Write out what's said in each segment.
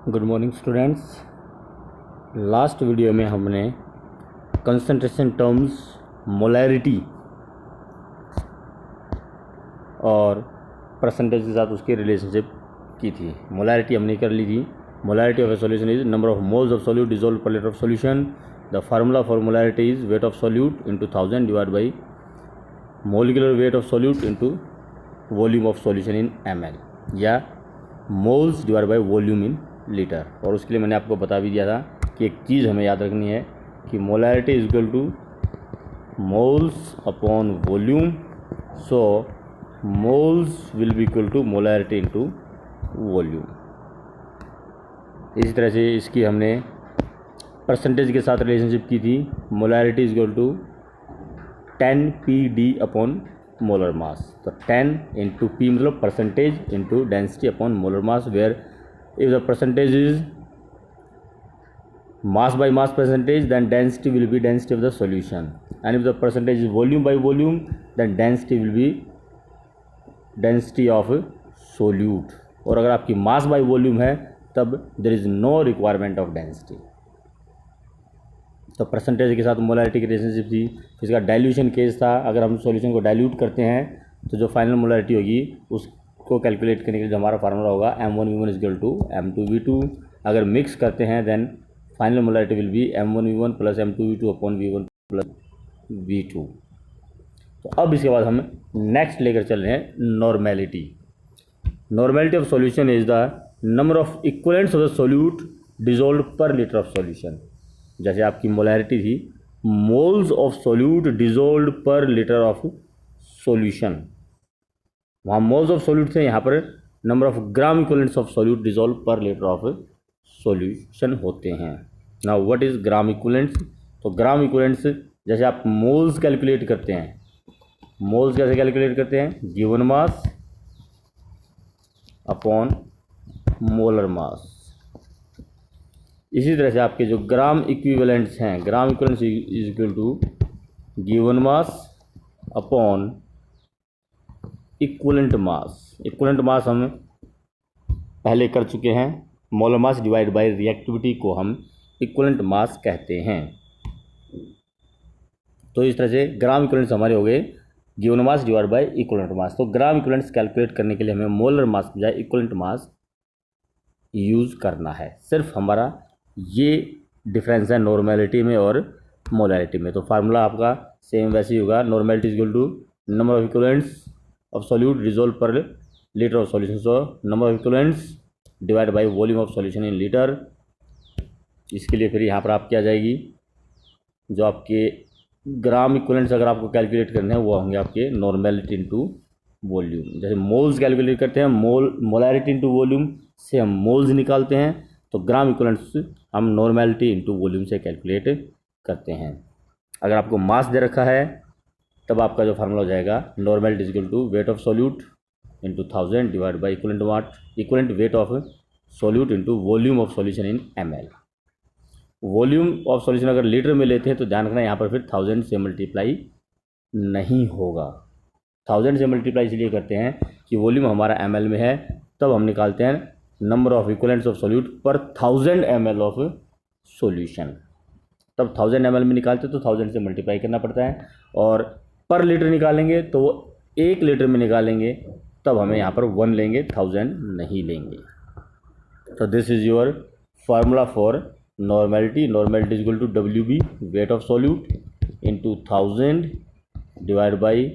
Good morning students. Last video में हमने concentration terms, molarity और परसेंटेज के साथ उसकी रिलेशनशिप की थी। मोलैरिटी हमने कर ली थी। Molarity of a solution is number of moles of solute dissolve per litre of solution. The formula for molarity is weight of solute into 1000 divide by molecular weight of solute into volume of solution in ml, या moles divide by volume in litre. और उसके लिए मैंने आपको बता भी दिया था कि एक चीज़ हमें याद रखनी है कि molarity is equal to moles upon volume. So moles will be equal to molarity into volume. इसी तरह से इसकी हमने परसेंटेज के साथ रिलेशनशिप की थी। Molarity is equal to 10 pd upon molar mass. तो 10 इंटू पी मतलब percentage into density upon molar mass, where if the percentage is mass by mass percentage, then density will be density of the solution, and if the percentage is volume by volume, then density will be density of solute। और अगर आपकी mass by volume है तब there is no requirement of density। तो percentage के साथ molarity की relationship थी। फिर इसका डाइल्यूशन केस था। अगर हम सॉल्यूशन को डाइल्यूट करते हैं तो जो फाइनल मोलैरिटी होगी उसको कैलकुलेट करने के लिए हमारा फार्मूला होगा m1v1 is equal to m2v2। अगर मिक्स करते हैं then final molarity will be m1v1 plus m2v2 upon v1 plus v2। तो अब इसके बाद हम नेक्स्ट लेकर चल रहे हैं normality. Normality of solution is the number of equivalents of the solute dissolved पर लीटर ऑफ सॉल्यूशन। जैसे आपकी मोलैरिटी थी मोल्स ऑफ सॉल्यूट डिसॉल्व्ड पर लीटर ऑफ सॉल्यूशन, वहाँ मोल्स ऑफ सॉल्यूट थे, यहाँ पर number of gram equivalents of solute dissolve per litre of solution होते हैं। Now what is gram equivalents? तो ग्राम इक्वलेंट्स जैसे आप मोल्स कैलकुलेट करते हैं, मोल्स कैसे कैलकुलेट करते हैं? Given mass upon molar mass. इसी तरह से आपके जो ग्राम इक्विवेलेंट्स हैं, gram equivalents is equal to given mass upon equivalent mass. Equivalent mass हम पहले कर चुके हैं। Molar mass divide by reactivity को हम इक्वलेंट मास कहते हैं। तो इस तरह से ग्राम इक्वलेंट्स हमारे हो गए given mass divide by equivalent mass. तो ग्राम इक्वलेंट्स कैलकुलेट करने के लिए हमें मोलर मास के बजाय इक्वलेंट मास यूज़ करना है। सिर्फ हमारा ये डिफरेंस है नॉर्मेलिटी में और मोलैरिटी में। तो फार्मूला आपका सेम वैसे ही होगा। Normality is equal to number of equivalents of solute dissolve per litre of solution. So number of equivalents divide by volume of solution in litre. इसके लिए फिर यहाँ पर आपकी आ जाएगी जो आपके ग्राम इक्वलेंट्स अगर आपको कैलकुलेट करने हैं वो होंगे आपके नॉर्मेलिटी इंटू वॉल्यूम। जैसे मोल्स कैलकुलेट करते हैं, मोलैरिटी इंटू वॉल्यूम से हम मोल्स निकालते हैं, तो ग्राम इक्वलेंट्स हम नॉर्मेलिटी इंटू वॉल्यूम से कैलकुलेट करते हैं। अगर आपको मास दे रखा है तब आपका जो फार्मूला हो जाएगा normality is equal to weight of solute into 1000 divide by equivalent weight of solute into volume of solution in ml। Volume of solution अगर लीटर में लेते हैं तो ध्यान रखना यहाँ पर फिर 1000 से मल्टीप्लाई नहीं होगा। 1000 से मल्टीप्लाई इसलिए करते हैं कि वॉल्यूम हमारा ml में है, तब हम निकालते हैं number of equivalents of solute पर 1000 ml ऑफ सॉल्यूशन। तब 1000 ml में निकालते तो 1000 से मल्टीप्लाई करना पड़ता है, और पर लीटर निकालेंगे तो वो 1 लीटर में निकालेंगे तब हमें यहाँ पर 1 लेंगे, 1000 नहीं लेंगे। तो this is your formula for normality. Normality is equal to WB weight of solute into 1000 divide by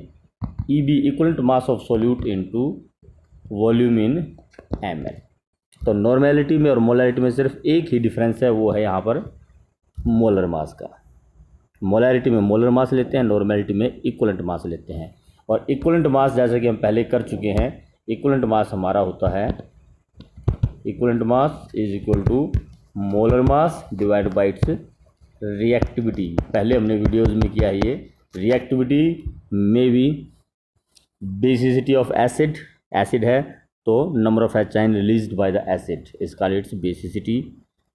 EB equivalent mass of solute into volume in ml। तो नॉर्मेलिटी में और मोलैरिटी में सिर्फ एक ही डिफरेंस है, वो है यहाँ पर मोलर मास का। मोलैरिटी में मोलर मास लेते हैं, नॉर्मेलिटी में इक्वलेंट मास लेते हैं। और इक्वलेंट मास जैसे कि हम पहले कर चुके हैं, इक्वलेंट मास हमारा होता है equivalent mass is equal to molar mass divide by its reactivity. पहले हमने वीडियोज़ में किया है ये। रिएक्टिविटी में भी बेसिसिटी ऑफ एसिड है तो number of H ion released by the acid is called its basicity.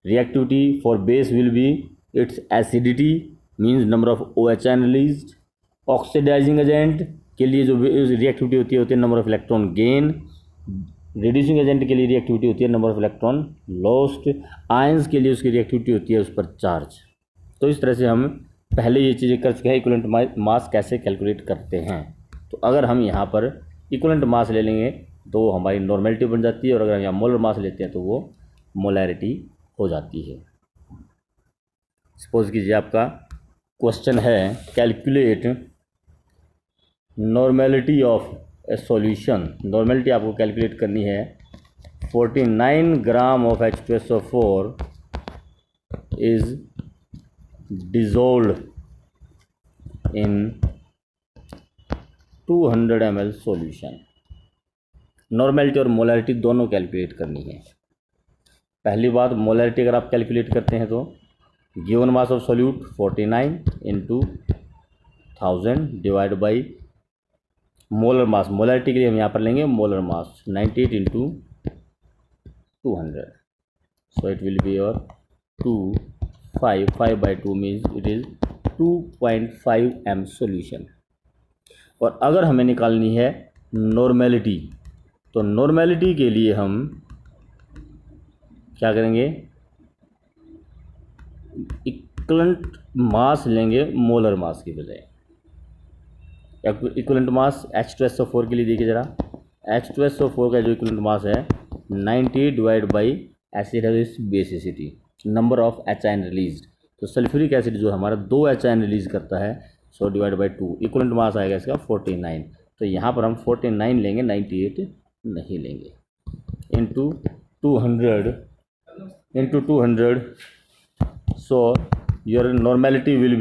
Reactivity for base will be its acidity means number of OH ion released. Oxidising agent के लिए जो reactivity होती है number of electron gain. Reducing agent के लिए reactivity होती है number of electron lost, ions के लिए उसकी रिएक्टिविटी होती है उस पर चार्ज। तो इस तरह से हम पहले ये चीज़ें कर चुके हैं इक्विवेलेंट मास कैसे कैलकुलेट करते हैं। तो अगर हम यहाँ पर इक्विवेलेंट मास ले लेंगे तो हमारी नॉर्मेलिटी बन जाती है, और अगर हम यहाँ मोलर मास लेते हैं तो वो मोलैरिटी हो जाती है। सपोज कीजिए आपका क्वेश्चन है calculate normality of a solution. Normality आपको कैलकुलेट करनी है 49 gram of H2SO4 is dissolved in 200 ml solution. Normality और मोलैरिटी दोनों कैलकुलेट करनी है। पहली बात, मोलैरिटी अगर आप कैलकुलेट करते हैं तो given mass of solute 49 into 1000 divide by molar mass. Molarity के लिए हम यहाँ पर लेंगे molar mass 98 into 200, so it will be your 5 by 2 means it is 2.5 m solution. और अगर हमें निकालनी है नॉर्मेलिटी, तो नॉर्मेलिटी के लिए हम क्या करेंगे, इक्विवेलेंट मास लेंगे मोलर मास की बजाय। इक्विवेलेंट मास H2SO4 के लिए देखिए ज़रा, H2SO4 का जो इक्विवेलेंट मास है 90 डिवाइड बाई एसिड है basicity, number of HN release. तो सल्फ्यूरिक एसिड जो हमारा 2 HN रिलीज करता है, so divide by 2, equivalent mass आएगा इसका 49। तो यहाँ पर हम 49 लेंगे, 98 नहीं लेंगे। Into 200 so your normality will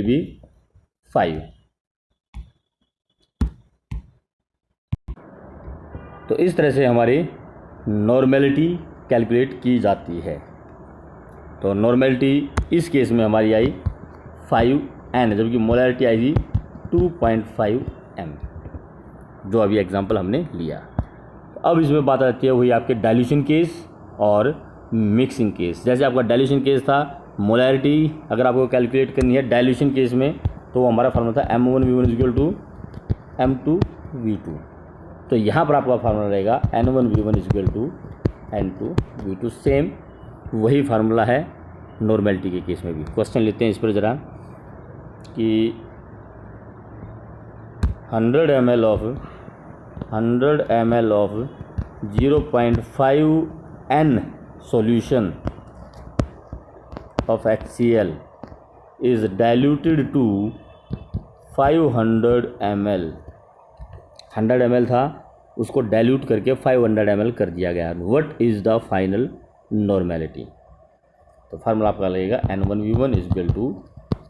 B 5। तो इस तरह से हमारी नॉर्मेलिटी कैलकुलेट की जाती है। तो नॉर्मेलिटी इस केस में हमारी आई 5N, जबकि मोलैरिटी आई थी 2.5 M, जो अभी एग्जांपल हमने लिया। अब इसमें बात आती है वही आपके डाइल्यूशन केस और मिक्सिंग केस। जैसे आपका डाइल्यूशन केस था, मोलैरिटी अगर आपको कैलकुलेट करनी है डाइल्यूशन केस में, तो वो हमारा फार्मूला था M1V1 इक्वल टू M2V2। तो यहाँ पर आपका फार्मूला रहेगा N1V1 equal to N2V2। Same वही फार्मूला है नॉर्मेलिटी के केस में भी। क्वेश्चन लेते हैं इस पर ज़रा कि 100 ml of 0.5 N solution of HCl is diluted to 500 ml। 100 ml था, उसको डाइल्यूट करके 500 ml कर दिया गया। What is the final normality? तो फार्मूला आपका लगेगा N1V1 इक्वल टू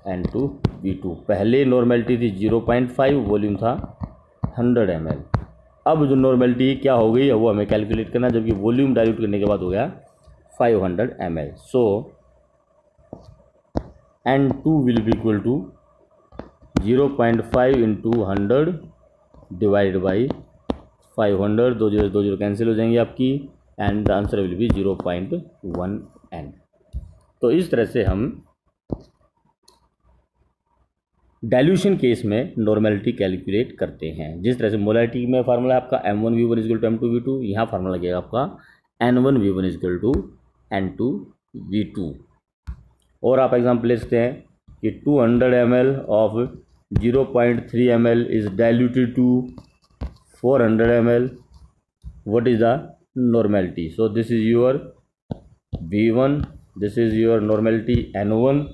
N2V2। पहले नॉर्मेलिटी थी 0.5, वॉल्यूम था 100 ml। अब जो नॉर्मेलिटी क्या हो गई है वो हमें कैलकुलेट करना, जबकि वॉल्यूम डाइल्यूट करने के बाद हो गया 500 ml। So N2 will be equal to 0.5 into 100 divide by 500, 2 0 cancel हो जाएंगी आपकी, and the answer will be 0.1 N। तो इस तरह से हम डाइल्यूशन केस में नॉर्मेलिटी कैलकुलेट करते हैं। जिस तरह से मोलैरिटी में फार्मूला है आपका M1V1 इक्वल टू M2V2, यहाँ फार्मूला लगेगा आपका N1V1 इक्वल टू N2V2। और आप एग्जाम्पल ले सकते हैं कि 200 ml of 0.3 ml is diluted to 400 ml। What is the normality? So this is your V1, this is your normality N1,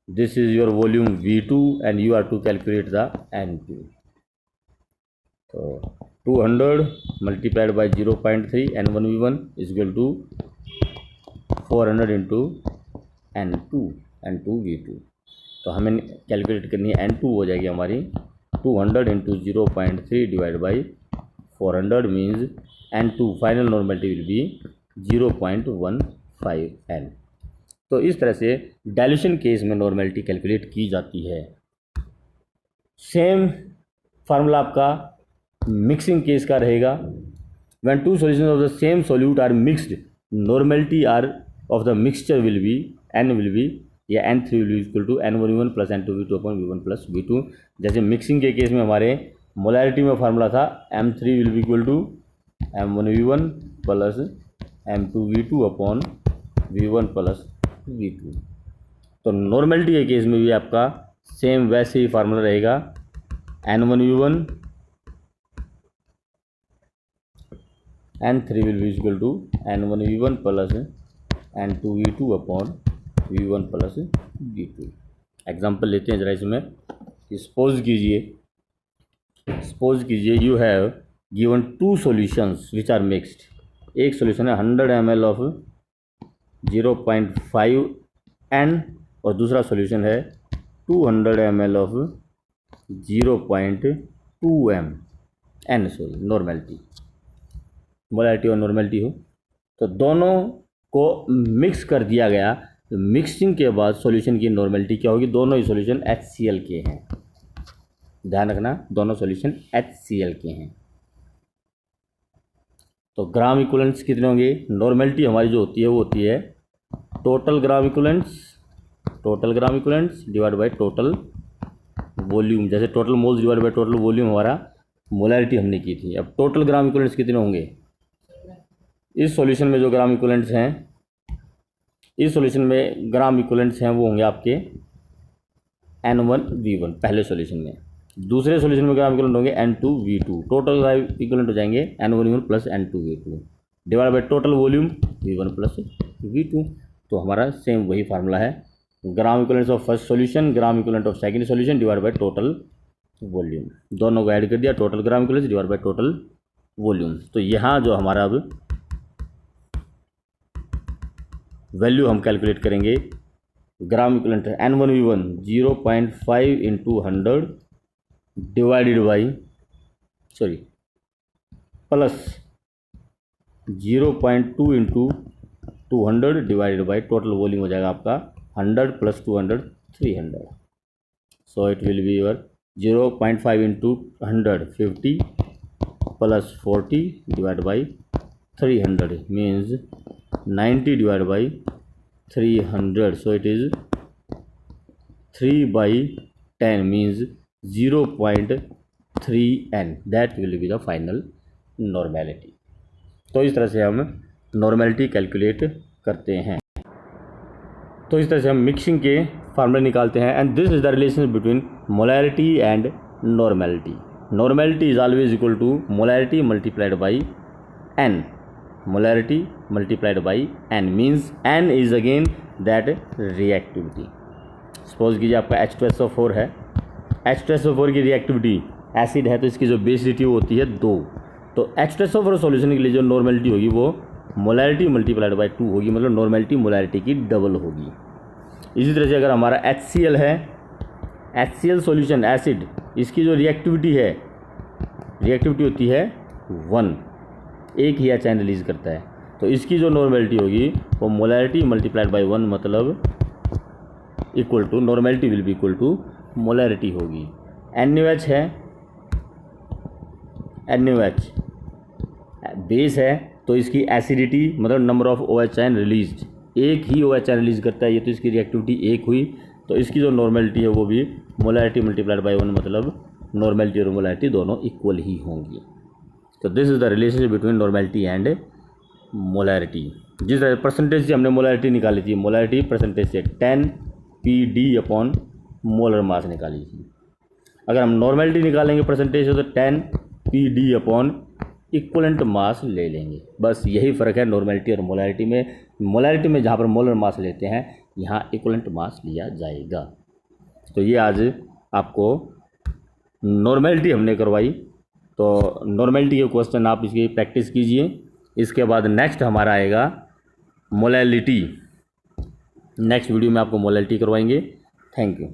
this is your volume V2, and you are to calculate the N2. So 200 multiplied by 0.3 N1V1 is equal to 400 into N2V2। तो हमें calculate करनी है N2 हो जाएगी हमारी 200 into 0.3 divide by 400 means N2 final normality will be 0.15N। तो इस तरह से डाइल्यूशन केस में नॉर्मेलिटी कैलकुलेट की जाती है। सेम फार्मूला आपका मिक्सिंग केस का रहेगा। When two solutions of the same solute are mixed, normality are of the mixture will be N will be या N3 will be equal to N1V1 plus N2V2 upon V1 plus V2। जैसे mixing के case में हमारे molarity में formula था M3 will be equal to M1V1 plus M2V2 upon V1 plus V2। तो normality के case में भी आपका सेम वैसे ही फार्मूला रहेगा N1V1 N3 will be equal to N1V1 plus N2V2 upon V1 plus V2। Example लेते हैं जरा इसमें। सपोज कीजिए you have given 2 solutions which are mixed. एक सॉल्यूशन है 100 ml ऑफ 0.5 N और दूसरा सॉल्यूशन है 200 ml of 0.2 N normality, molarity और नॉर्मेलिटी हो, तो दोनों को मिक्स कर दिया गया। तो मिक्सिंग के बाद सॉल्यूशन की नॉर्मेलिटी क्या होगी? दोनों ही सॉल्यूशन HCl के हैं, ध्यान रखना, दोनों सॉल्यूशन HCl के हैं। तो ग्राम इक्विवेलेंट्स कितने होंगे? नॉर्मेलिटी हमारी जो होती है वो होती है total gram equivalents divide by total volume. जैसे total moles divide by total volume हमारा मोलैरिटी हमने की थी। अब टोटल ग्राम इक्विवेलेंट्स कितने होंगे? इस सॉल्यूशन में जो ग्राम इक्विवेलेंट्स हैं, इस सॉल्यूशन में ग्राम इक्विवेलेंट्स हैं वो होंगे आपके N1V1 पहले सॉल्यूशन में। दूसरे सॉल्यूशन में ग्राम इक्विवेलेंट होंगे N2V2। टोटल इक्विवेलेंट हो जाएंगे N1V1 plus N2V2 divide by total volume V1 plus V2। तो हमारा सेम वही फार्मूला है, gram equivalents of first solution gram equivalent of second solution divide by total volume. दोनों को add कर दिया, total gram equivalents divide by total volume. तो यहाँ जो हमारा अब वैल्यू हम कैलकुलेट करेंगे gram equivalent N1V1 0.5 into 100 divided by plus 0.2 into 200 divided by total volume हो जाएगा आपका 100 plus 200 300। So it will be your 0.5 into 100 50 plus 40 divide by 300 means 90 divided by 300, so it is 3/10 means 0.3 N, that will be the final normality। तो इस तरह से हम normality calculate करते हैं। तो इस तरह से हम मिक्सिंग के फार्मूले निकालते हैं। And this is the relation between molarity and normality. Normality is always equal to molarity multiplied by N, molarity multiplied by N means N is again that reactivity। Suppose कीजिए आपका H2SO4 है, H2SO4 की reactivity acid है तो इसकी जो बेसिडिटी होती है 2। तो H2SO4 सॉल्यूशन के लिए जो नॉर्मेलिटी होगी वो मोलैरिटी मल्टीप्लाइड बाई 2 होगी, मतलब नॉर्मेलिटी मोलैरिटी की डबल होगी। इसी तरह से अगर हमारा HCl है, HCl सॉल्यूशन एसिड, इसकी जो रिएक्टिविटी है, रिएक्टिविटी होती है 1, एक ही एच रिलीज करता है। तो इसकी जो नॉर्मेलिटी होगी वो मोलैरिटी मल्टीप्लाइड बाई 1 मतलब equal to, normality will be equal to molarity होगी। NaOH है, NaOH बेस है तो इसकी एसिडिटी मतलब number of OH ion release, एक ही OH आयन रिलीज करता है ये, तो इसकी रिएक्टिविटी 1 हुई। तो इसकी जो नॉर्मेलिटी है वो भी मोलैरिटी मल्टीप्लाइड बाई 1 मतलब नॉर्मेलिटी और मोलैरिटी दोनों इक्वल ही होंगी। तो this is the relationship between normality and molarity. जिस तरह परसेंटेज से हमने मोलैरिटी निकाली थी, मोलैरिटी परसेंटेज से 10 PD अपॉन मोलर मास निकाली थी। अगर हम नॉर्मेलिटी निकालेंगे परसेंटेज से तो 10 PD अपॉन इक्वलेंट मास ले लेंगे। बस यही फ़र्क है नॉर्मेलिटी और मोलैरिटी में। मोलैरिटी में जहाँ पर मोलर मास लेते हैं यहाँ इक्वलेंट मास लिया जाएगा। तो ये आज आपको नॉर्मेलिटी हमने करवाई। तो नॉर्मेलिटी के क्वेश्चन आप इसकी प्रैक्टिस कीजिए। इसके बाद नेक्स्ट हमारा आएगा मोलैलिटी। नेक्स्ट वीडियो में आपको मोलैलिटी करवाएंगे। Thank you.